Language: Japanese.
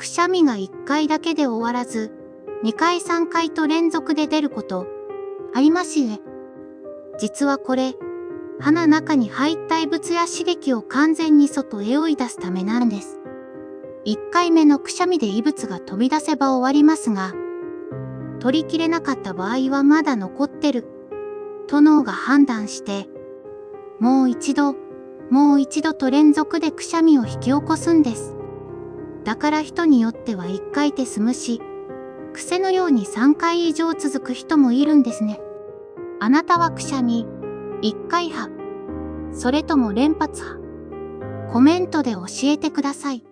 くしゃみが1回だけで終わらず、2回3回と連続で出ること、ありますよね。実はこれ、歯の中に入った異物や刺激を完全に外へ追い出すためなんです。1回目のくしゃみで異物が飛び出せば終わりますが、取りきれなかった場合はまだ残ってる、と脳が判断して、もう一度と連続でくしゃみを引き起こすんです。だから人によっては1回で済むし、癖のように3回以上続く人もいるんですね。あなたはくしゃみ、1回派、それとも連発派？コメントで教えてください。